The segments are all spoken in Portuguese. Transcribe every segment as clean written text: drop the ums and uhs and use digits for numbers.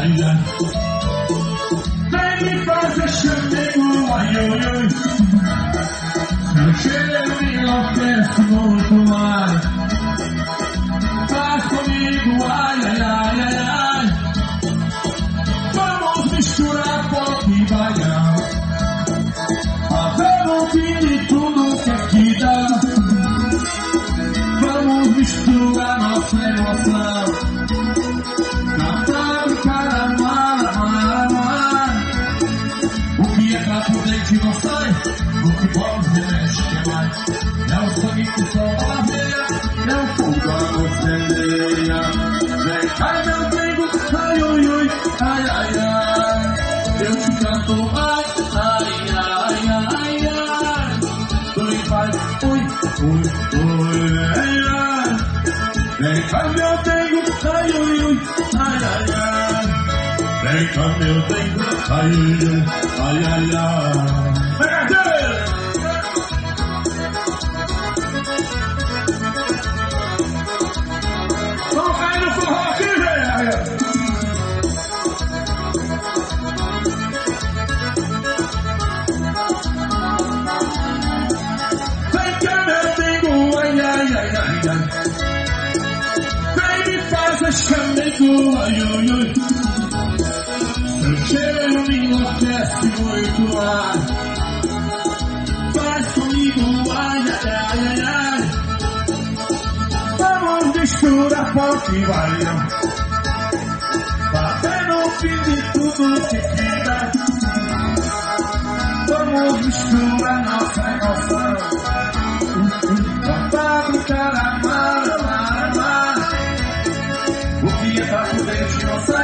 ai, ai. Vem me fazer chamego, ai, ai, ai. Seu cheiro me enlouquece muito mais. Faz comigo, ai, ai, ai, ai, ai. Vamos misturar pop e baião, fazendo um fim de tudo que aqui dá. Vamos misturar nossa emoção, cantando cada mar. O que é pra poder de não sai, o que pode remexe que mais. É o sangue que solta na veia, é o fogo a incendeia. Vem cá meu trigo, ai, ui, ui, ai, ai, ai. Eu te canto, ai, ai, ai, ai, ai. Tu me faz, ui, ui, ui, ai, ai. Vem cá meu trigo, ai, ui, ui, ai, ai, ai. Vem cá meu trigo, ai, ui, ui, ai, ai, ai. Vamos cair no forró aqui, velho! Vem cá meu trigo, ai, ai, ai, ai, ai. Vem me fazer chamego, ai, ui, ui. Seu cheiro me enlouquece muito mais. Faz comigo, ai, ai, ai, ai, ai. Vamos misturar pop e baião, fazendo o fim de tudo que queda. Vamos misturar nossa emoção, cantando cada mar. O que é pra poder de você,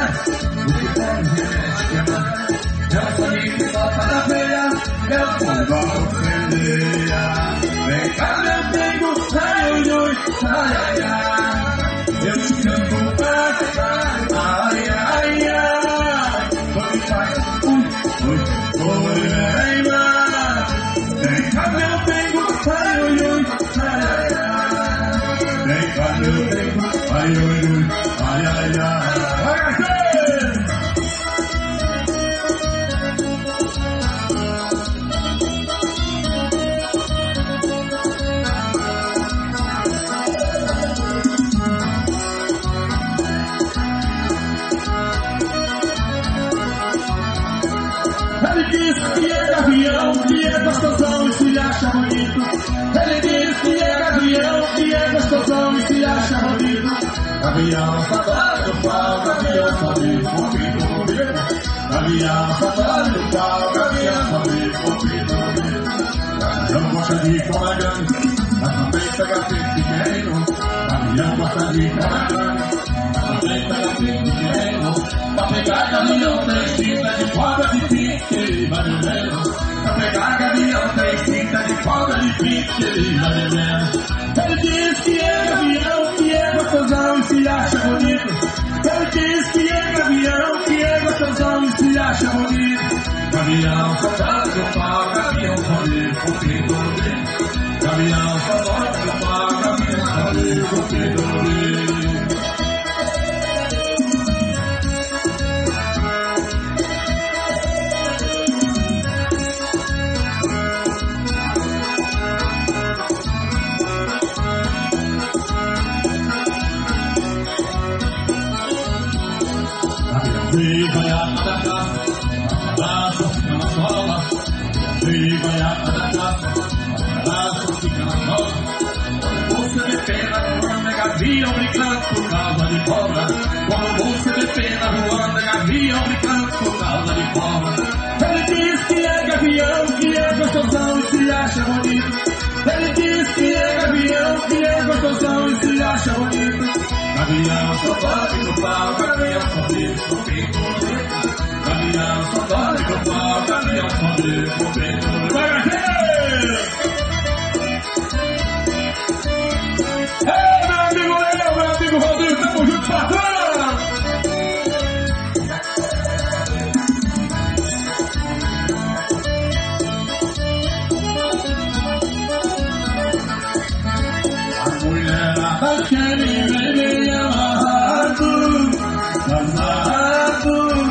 o que pode remexe que é mais. É o sangue que solta na veia, é o fogo a incendeia. Vem cá meu trigo, ai, ui, ui, ai, ai, ai. Eu te canto, ai, ai, ai. Tu me faz, ui, ai, ai. Vem cá meu trigo, ai, ui, ui, ai, ai, ai. Vem cá meu trigo, ai, ui, ui, ai, ai, ai. Vai, Garcia! Ele diz que é gavião, que é gostosão e se acha bonito. Ele diz que é gavião, que é gostosão e se acha bonito. Gavião saudade do pau, gavião sabe fofinho comigo. Gavião saudade do pau, gavião sabe fofinho comigo. Gavião gosta de cobra grande, mas também pega peixe pequeno. Gavião gosta de cobra grande, mas também pega peixe pequeno. Pra pegar gavião tem tinta de cobra de pique, vai veneno. Pra pegar gavião tem tinta de cobra de pique, vai veneno. Ele diz que é gavião, que é gostosão e se acha bonito. Ele diz que é gavião, que é gostosão e se acha bonito. Gavião saudade do pau, gavião sabe fofinho comigo. Gavião saudade do pau, gavião sabe fofinho comigo. Viva a da casa, fica na sola. Viva a da casa, fica na sola. Você vê pena voando, é gavião brincando por causa de cobra. Quando você vê pena voando, é gavião brincando por causa de cobra. Ele diz que é gavião, que é gostosão e se acha bonito. Ele diz que é gavião, que é gostosão e se acha bonito. Gavião só dorme no pau, gavião só vive fofinho comigo. Gavião só dorme no pau, gavião só vive fofinho comigo. Vai, Garcia! Ei, meu amigo Rodrigo, tamo junto, patrão! A mulherada quer me ver amarrado, amarrado.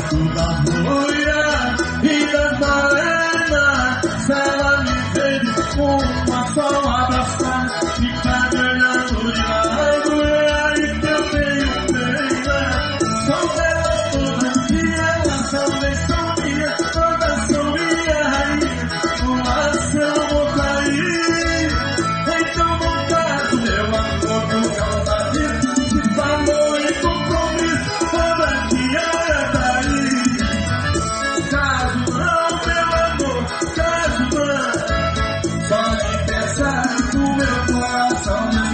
gosto da loira e das balenas. Se ela me vê de uma só abraçar, fica me olhando de lado, é aí que eu tenho pena. São delas todas e elas também são minhas, todas são minha rainha. Mas eu vou cair, então não caso, meu amor, por causa disso. Se falou em compromisso, toda que olha daí. Caso não, meu amor, caso não. Só de pensar no meu coração.